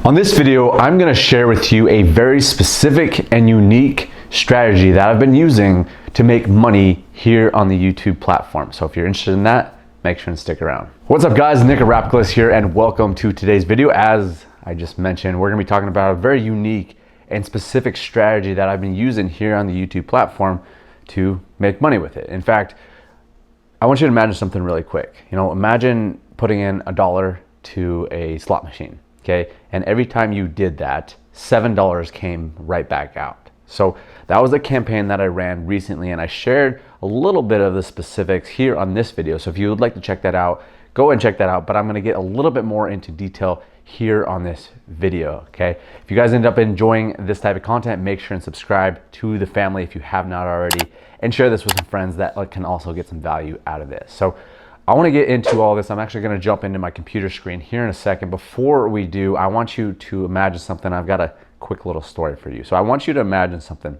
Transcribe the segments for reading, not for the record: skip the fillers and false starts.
On this video, I'm going to share with you a very specific and unique strategy that I've been using to make money here on the YouTube platform. So if you're interested in that, make sure and stick around. What's up guys, Nick Rapkless here and welcome to today's video. As I just mentioned, we're going to be talking about a very unique and specific strategy that I've been using here on the YouTube platform to make money with it. In fact, I want you to imagine something really quick. Imagine putting in $1 to a slot machine. Okay, and every time you did that, $7 came right back out. So that was the campaign that I ran recently, and I shared a little bit of the specifics here on this video. So if you would like to check that out, go and check that out, but I'm gonna get a little bit more into detail here on this video, okay? If you guys end up enjoying this type of content, make sure and subscribe to the family if you have not already, and share this with some friends that can also get some value out of this. So I want to get into all this. I'm actually going to jump into my computer screen here in a second. Before we do, I want you to imagine something. I've got a quick little story for you. So I want you to imagine something.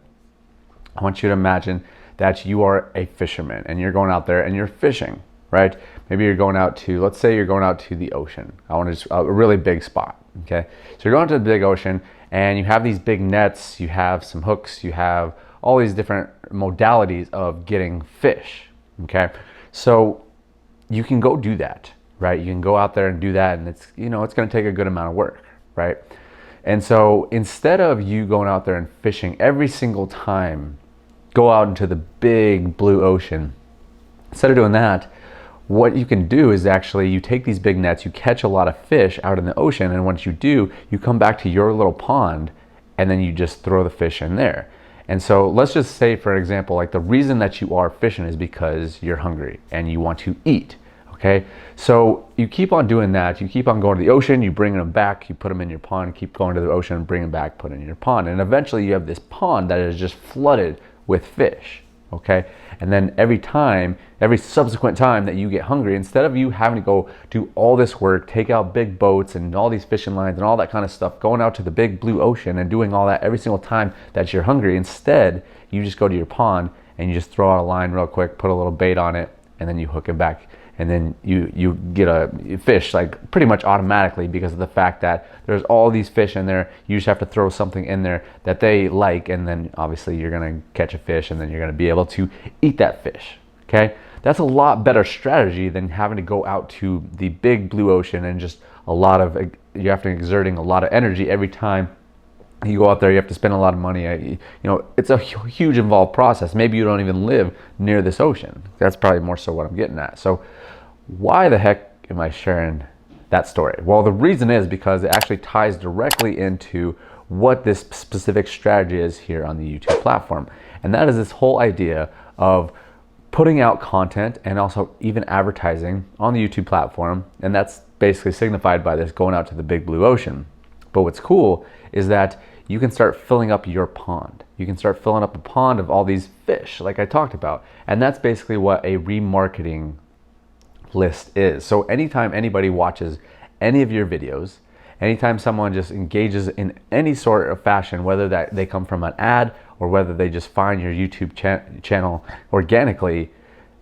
I want you to imagine that you are a fisherman and you're going out there and you're fishing, right? Maybe you're going out to, let's say you're going out to the ocean. I want to just a really big spot, okay? So you're going to the big ocean and you have these big nets, you have some hooks, you have all these different modalities of getting fish, okay? So you can go do that, right? You can go out there and do that, and it's going to take a good amount of work, right? And so instead of you going out there and fishing every single time, go out into the big blue ocean. Instead of doing that, what you can do is actually you take these big nets, you catch a lot of fish out in the ocean, and once you do, you come back to your little pond and then you just throw the fish in there. And so let's just say, for example, like the reason that you are fishing is because you're hungry and you want to eat. Okay, so you keep on doing that. You keep on going to the ocean, you bring them back, you put them in your pond, keep going to the ocean, bring them back, put it in your pond. And eventually you have this pond that is just flooded with fish, okay? And then every subsequent time that you get hungry, instead of you having to go do all this work, take out big boats and all these fishing lines and all that kind of stuff, going out to the big blue ocean and doing all that every single time that you're hungry, instead you just go to your pond and you just throw out a line real quick, put a little bait on it, and then you hook it back. And then you get a fish like pretty much automatically because of the fact that there's all these fish in there. You just have to throw something in there that they like, and then obviously you're gonna catch a fish and then you're gonna be able to eat that fish, okay? That's a lot better strategy than having to go out to the big blue ocean and just you have to exerting a lot of energy every time you go out there. You have to spend a lot of money. It's a huge involved process. Maybe you don't even live near this ocean. That's probably more so what I'm getting at. So why the heck am I sharing that story? Well, the reason is because it actually ties directly into what this specific strategy is here on the YouTube platform. And that is this whole idea of putting out content and also even advertising on the YouTube platform. And that's basically signified by this going out to the big blue ocean. But what's cool is that you can start filling up your pond. You can start filling up a pond of all these fish like I talked about. And that's basically what a remarketing list is. So anytime anybody watches any of your videos, anytime someone just engages in any sort of fashion, whether that they come from an ad or whether they just find your YouTube channel organically,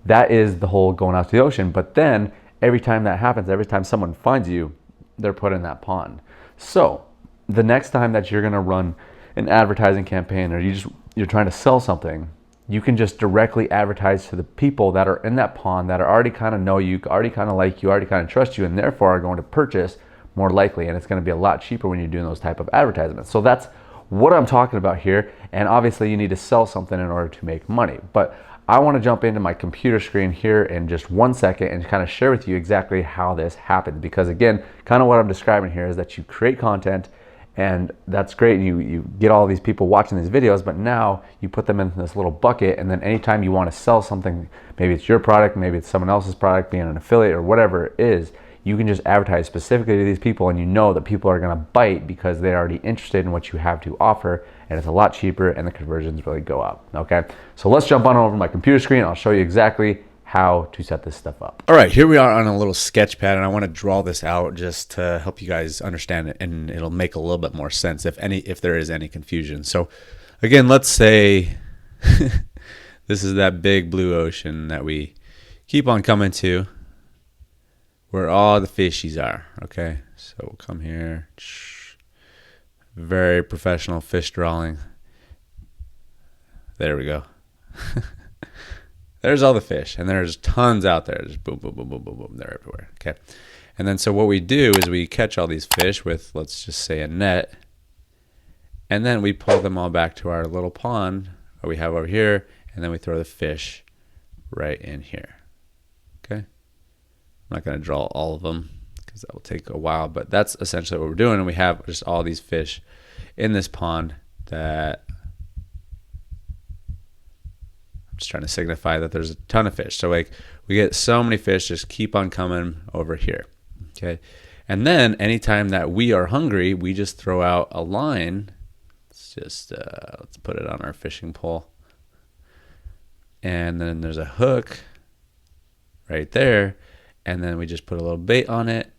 that is the whole going out to the ocean. But then every time that happens, every time someone finds you, they're put in that pond. So the next time that you're gonna run an advertising campaign or you're trying to sell something, you can just directly advertise to the people that are in that pond that are already kind of know you, already kind of like you, already kind of trust you, and therefore are going to purchase more likely. And it's going to be a lot cheaper when you're doing those type of advertisements. So that's what I'm talking about here. And obviously you need to sell something in order to make money. But I want to jump into my computer screen here in just 1 second and kind of share with you exactly how this happens. Because again, kind of what I'm describing here is that you create content, and that's great, and you get all these people watching these videos, but now you put them in this little bucket, and then anytime you want to sell something, maybe it's your product, maybe it's someone else's product, being an affiliate or whatever it is, you can just advertise specifically to these people, and you know that people are going to bite because they're already interested in what you have to offer, and it's a lot cheaper and the conversions really go up, okay? So let's jump on over my computer screen. I'll show you exactly how to set this stuff up. All right, here we are on a little sketch pad, and I want to draw this out just to help you guys understand it, and it'll make a little bit more sense if there is any confusion. So again, let's say this is that big blue ocean that we keep on coming to, where all the fishies are, okay? So we'll come here, Very professional fish drawing. There we go. There's all the fish, and there's tons out there. Just boom, boom, boom, boom, boom, boom. They're everywhere. Okay. And then so what we do is we catch all these fish with, let's just say, a net, and then we pull them all back to our little pond that we have over here, and then we throw the fish right in here. Okay. I'm not going to draw all of them because that will take a while, but that's essentially what we're doing. And we have just all these fish in this pond that I'm just trying to signify that there's a ton of fish. So like we get so many fish just keep on coming over here. Okay. And then anytime that we are hungry, we just throw out a line. Let's put it on our fishing pole. And then there's a hook right there. And then we just put a little bait on it.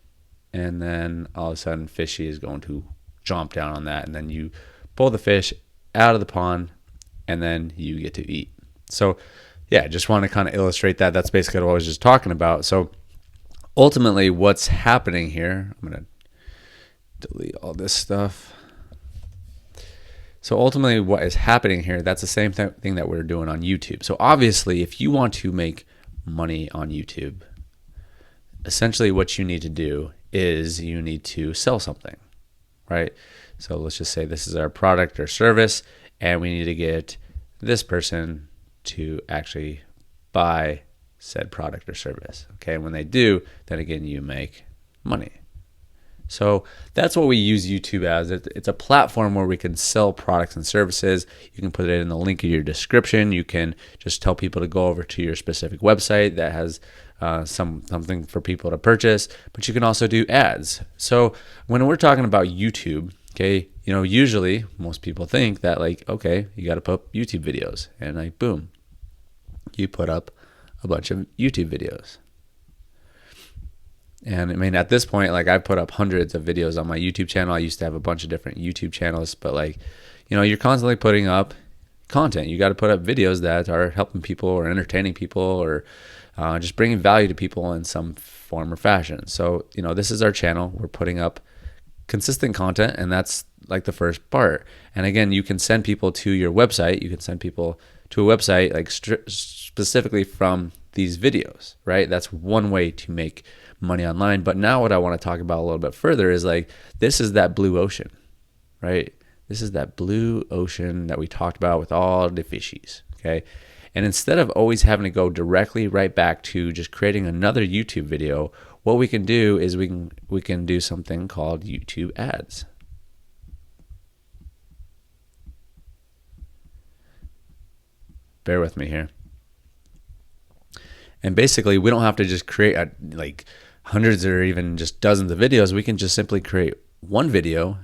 And then all of a sudden fishy is going to jump down on that. And then you pull the fish out of the pond and then you get to eat. So yeah, just want to kind of illustrate that. That's basically what I was just talking about. So ultimately what's happening here, I'm going to delete all this stuff. So ultimately what is happening here, that's the same thing that we're doing on YouTube. So obviously if you want to make money on YouTube, essentially what you need to do is you need to sell something, right? So let's just say this is our product or service, and we need to get this person to actually buy said product or service. Okay, and when they do, then again, you make money. So that's what we use YouTube as. It's a platform where we can sell products and services. You can put it in the link in your description. You can just tell people to go over to your specific website that has something for people to purchase, but you can also do ads. So when we're talking about YouTube, okay, you know, usually most people think that like, okay, you got to put up YouTube videos, and like, boom, you put up a bunch of YouTube videos. And I mean, at this point, like I've put up hundreds of videos on my YouTube channel. I used to have a bunch of different YouTube channels, but like, you know, you're constantly putting up content. You got to put up videos that are helping people or entertaining people or just bringing value to people in some form or fashion. So, you know, this is our channel. We're putting up consistent content, and that's like the first part. And again, you can send people to your website. You can send people to a website like specifically from these videos, right? That's one way to make money online. But now what I want to talk about a little bit further is like, this is that blue ocean, right? This is that blue ocean that we talked about with all the fishies, okay? And instead of always having to go directly right back to just creating another YouTube video, what we can do is we can do something called YouTube ads. Bear with me here. And basically, we don't have to just create like hundreds or even just dozens of videos. We can just simply create one video,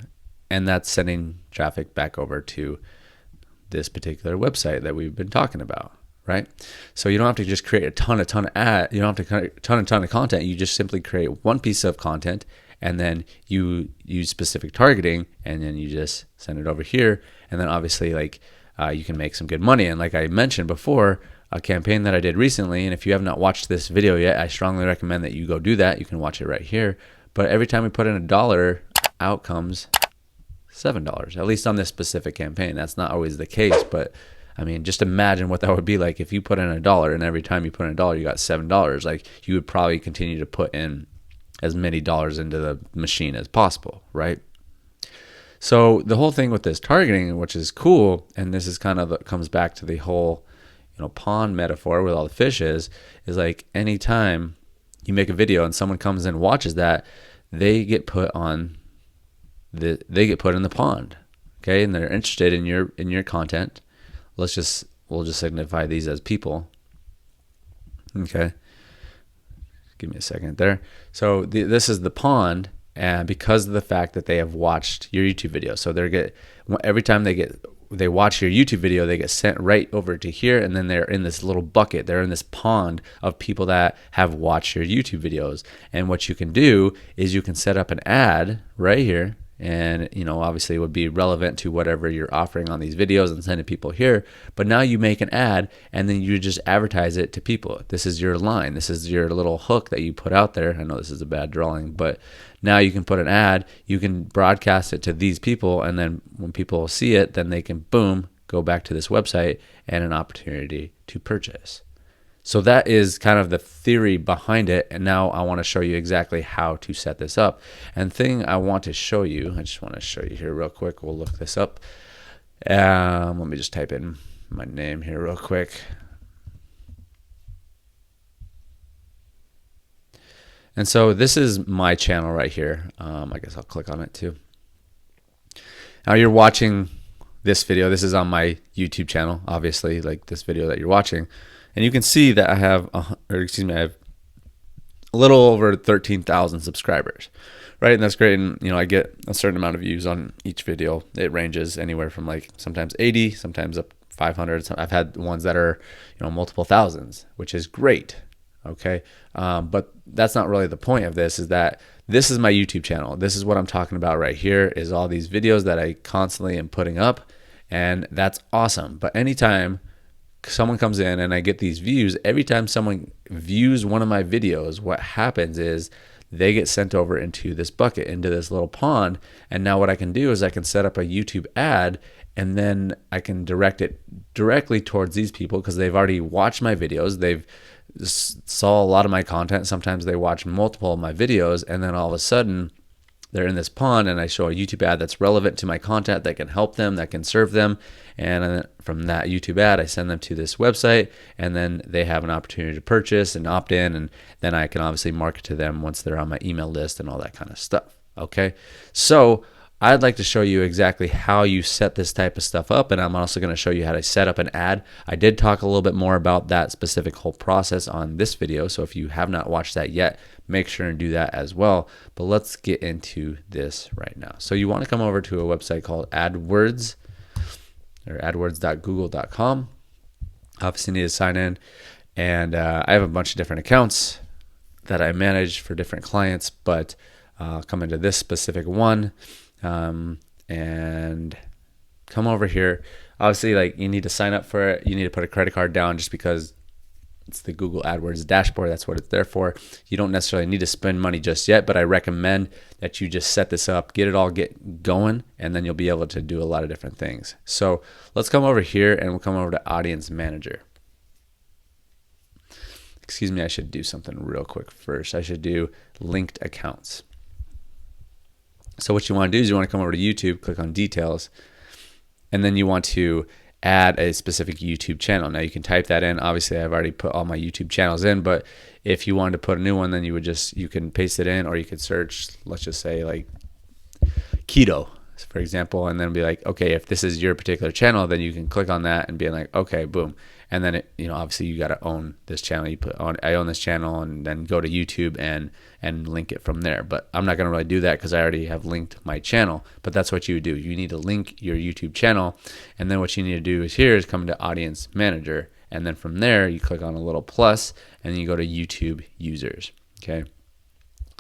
and that's sending traffic back over to this particular website that we've been talking about, right? So you don't have to just create a ton of ad. You don't have to create a ton of content. You just simply create one piece of content, and then you use specific targeting, and then you just send it over here. And then obviously, like you can make some good money. And like I mentioned before, a campaign that I did recently, and if you have not watched this video yet, I strongly recommend that you go do that. You can watch it right here. But every time we put in $1, out comes $7, at least on this specific campaign. That's not always the case, but I mean, just imagine what that would be like if you put in $1 and every time you put in $1, you got $7. Like, you would probably continue to put in as many dollars into the machine as possible, right? So the whole thing with this targeting, which is cool, and this is kind of comes back to the whole, you know, pond metaphor with all the fish is like anytime you make a video and someone comes in and watches that, they get put in the pond, okay, and they're interested in your content. We'll just signify these as people, okay. Give me a second there. So this is the pond, and because of the fact that they have watched your YouTube video, so every time they watch your YouTube video, they get sent right over to here, and then they're in this little bucket. They're in this pond of people that have watched your YouTube videos. And what you can do is you can set up an ad right here, and obviously it would be relevant to whatever you're offering on these videos and sending people here. But now you make an ad and then you just advertise it to people. This is your line. This is your little hook that you put out there. I know this is a bad drawing, but now you can put an ad, you can broadcast it to these people, and then when people see it, then they can, boom, go back to this website and an opportunity to purchase. So that is kind of the theory behind it. And now I want to show you exactly how to set this up. And thing I want to show you, I just want to show you here real quick. We'll look this up. Let me just type in my name here real quick. And so this is my channel right here. I guess I'll click on it too. Now you're watching this video. This is on my YouTube channel, obviously, like this video that you're watching. And you can see that I have a little over 13,000 subscribers, right? And that's great. And I get a certain amount of views on each video. It ranges anywhere from like sometimes 80, sometimes up 500. I've had ones that are multiple thousands, which is great. Okay, but that's not really the point of this. Is that this is my YouTube channel. This is what I'm talking about right here. Is all these videos that I constantly am putting up, and that's awesome. But anytime someone comes in and I get these views, every time someone views one of my videos, what happens is they get sent over into this bucket, into this little pond. And now what I can do is I can set up a YouTube ad, and then I can direct it directly towards these people because they've already watched my videos. They've saw a lot of my content. Sometimes they watch multiple of my videos, and then all of a sudden they're in this pond, and I show a YouTube ad that's relevant to my content, that can help them, that can serve them. And then from that YouTube ad, I send them to this website, and then they have an opportunity to purchase and opt in, and then I can obviously market to them once they're on my email list and all that kind of stuff. Okay, so I'd like to show you exactly how you set this type of stuff up, and I'm also going to show you how to set up an ad. I did talk a little bit more about that specific whole process on this video, so if you have not watched that yet, make sure and do that as well. But let's get into this right now. So you want to come over to a website called AdWords, or adwords.google.com. Obviously need to sign in, and I have a bunch of different accounts that I manage for different clients, but I'll come into this specific one. And come over here. Obviously, like, you need to sign up for it. You need to put a credit card down just because it's the Google AdWords dashboard. That's what it's there for. You don't necessarily need to spend money just yet, but I recommend that you just set this up, get it all going, and then you'll be able to do a lot of different things. So let's come over here, and we'll come over to Audience Manager. Excuse me, I should do something real quick first. I should do linked accounts. So what you want to do is you want to come over to YouTube, click on details, and then you want to add a specific YouTube channel. Now you can type that in. Obviously I've already put all my YouTube channels in, but if you wanted to put a new one, then you can paste it in, or you could search, let's just say like keto, for example, and then be like, okay, if this is your particular channel, then you can click on that and be like, okay, boom. And then obviously you got to own this channel. You put on, I own this channel, and then go to YouTube and link it from there. But I'm not going to really do that because I already have linked my channel. But that's what you would do. You need to link your YouTube channel, and then what you need to do is come to Audience Manager, and then from there you click on a little plus, and then you go to YouTube users. Okay.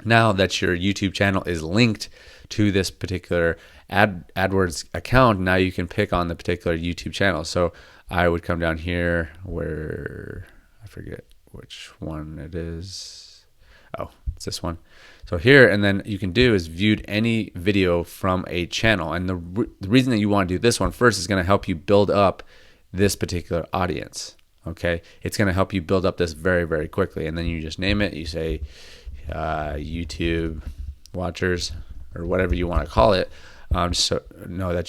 Now that your YouTube channel is linked to this particular AdWords account, now you can pick on the particular YouTube channel. So I would come down here where, I forget which one it is. Oh, it's this one. So here, and then you can do is viewed any video from a channel. And the reason that you want to do this one first is going to help you build up this particular audience. Okay. It's going to help you build up this very, very quickly. And then you just name it. You say YouTube watchers, or whatever you want to call it. Just so know that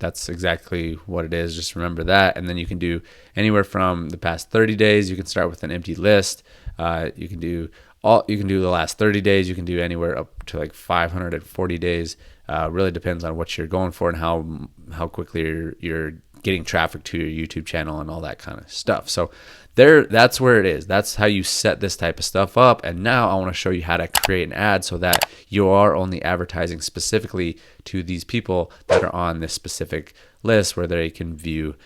that's exactly what it is. Just remember that. And then you can do anywhere from the past 30 days. You can start with an empty list. You can do the last 30 days. You can do anywhere up to like 540 days. Really depends on what you're going for and how quickly you're getting traffic to your YouTube channel and all that kind of stuff. So that's where it is. That's how you set this type of stuff up. And now I want to show you how to create an ad so that you are only advertising specifically to these people that are on this specific list where they can view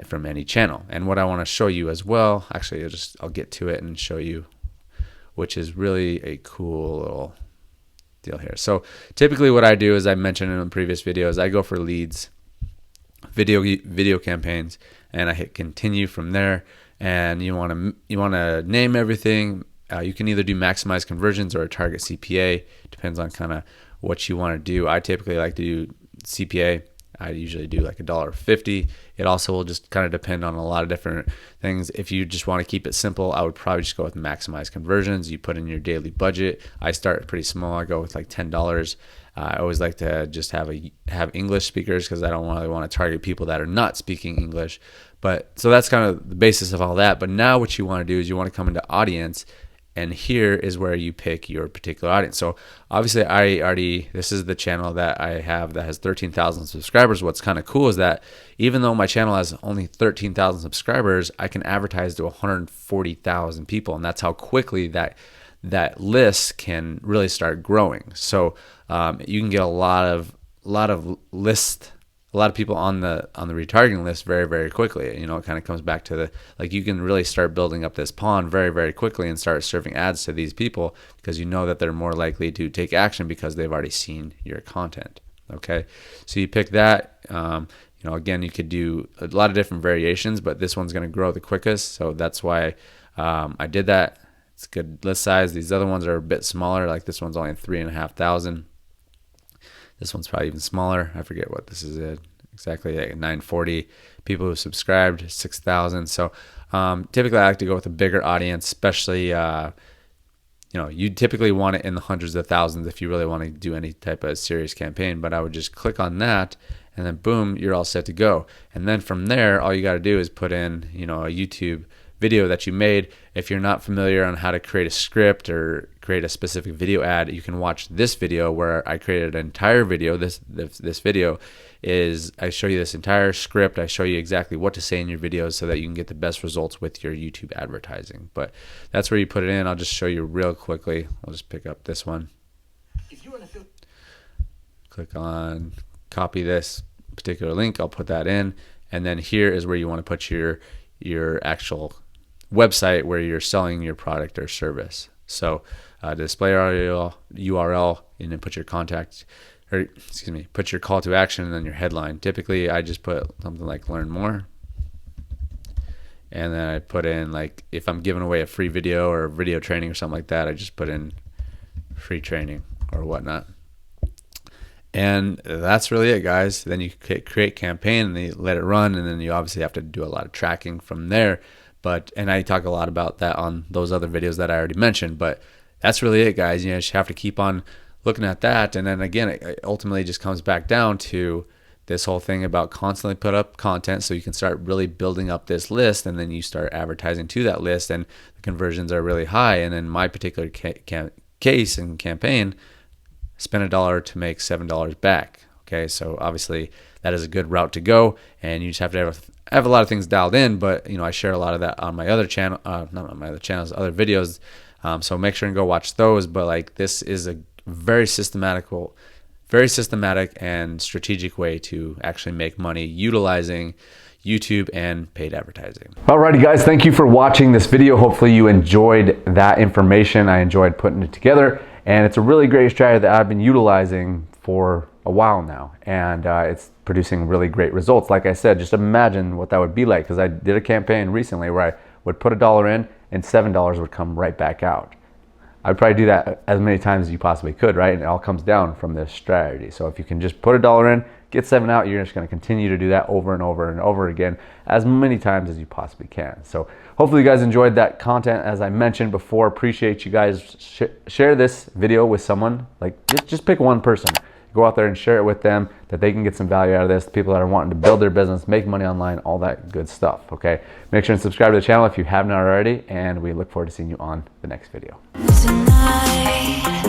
from any channel. And what I want to show you as well, actually I'll get to it and show you, which is really a cool little deal here. So typically what I do, as I mentioned in the previous videos, I go for leads, video campaigns, and I hit continue from there. And you want to name everything. You can either do maximize conversions or a target CPA. Depends on kind of what you want to do. I typically like to do CPA. I usually do like $1.50. It also will just kind of depend on a lot of different things. If you just want to keep it simple, I would probably just go with maximize conversions. You put in your daily budget. I start pretty small. I go with like $10. I always like to just have English speakers because I don't really want to target people that are not speaking English. But so that's kind of the basis of all that. But now what you want to do is you want to come into audience, and here is where you pick your particular audience. So obviously this is the channel that I have that has 13,000 subscribers. What's kind of cool is that even though my channel has only 13,000 subscribers, I can advertise to 140,000 people. And that's how quickly that list can really start growing. So you can get a lot of people on the retargeting list very, very quickly. You know, it kind of comes back to you can really start building up this pond very, very quickly and start serving ads to these people because you know that they're more likely to take action because they've already seen your content. Okay, so you pick that. You know, again, you could do a lot of different variations, but this one's going to grow the quickest, so that's why I did that. It's good list size. These other ones are a bit smaller. Like this one's only 3,500. This one's probably even smaller. I forget what this is exactly, like 940 people who subscribed, 6,000. So typically I like to go with a bigger audience, especially, you know, you typically want it in the hundreds of thousands if you really want to do any type of serious campaign. But I would just click on that and then boom, you're all set to go. And then from there, all you got to do is put in, you know, a YouTube video that you made. If you're not familiar on how to create a script or create a specific video ad, you can watch this video where I created an entire video. This video is, I show you this entire script. I show you exactly what to say in your videos so that you can get the best results with your YouTube advertising. But that's where you put it in. I'll just show you real quickly. I'll just pick up this one. Click on copy this particular link. I'll put that in. And then here is where you want to put your actual website where you're selling your product or service. So display URL, and then put your put your call to action and then your headline. Typically I just put something like learn more, and then I put in, like, if I'm giving away a free video or a video training or something like that, I just put in free training or whatnot. And that's really it, guys. Then you create campaign and you let it run, and then you obviously have to do a lot of tracking from there. And I talk a lot about that on those other videos that I already mentioned. But that's really it, guys. You just have to keep on looking at that. And then again, it ultimately just comes back down to this whole thing about constantly put up content so you can start really building up this list, and then you start advertising to that list, and the conversions are really high. And in my particular case and campaign, spend $1 to make $7 back. Okay, so obviously that is a good route to go, and you just have to have a lot of things dialed in. But you know, I share a lot of that on my other channel, not on my other channels, other videos. So make sure and go watch those. But like, this is a very systematic and strategic way to actually make money utilizing YouTube and paid advertising. Alrighty, guys, thank you for watching this video. Hopefully you enjoyed that information. I enjoyed putting it together, and it's a really great strategy that I've been utilizing for a while now, and it's producing really great results. Like I said, just imagine what that would be like, because I did a campaign recently where I would put $1 in and $7 would come right back out. I'd probably do that as many times as you possibly could, right? And it all comes down from this strategy. So if you can just put $1 in, get 7 out, you're just going to continue to do that over and over and over again as many times as you possibly can. So hopefully you guys enjoyed that content. As I mentioned before, appreciate you guys. Share this video with someone. Like, just pick one person. Go out there and share it with them, that they can get some value out of this. The people that are wanting to build their business, make money online, all that good stuff, okay? Make sure and subscribe to the channel if you haven't already, and we look forward to seeing you on the next video. Tonight.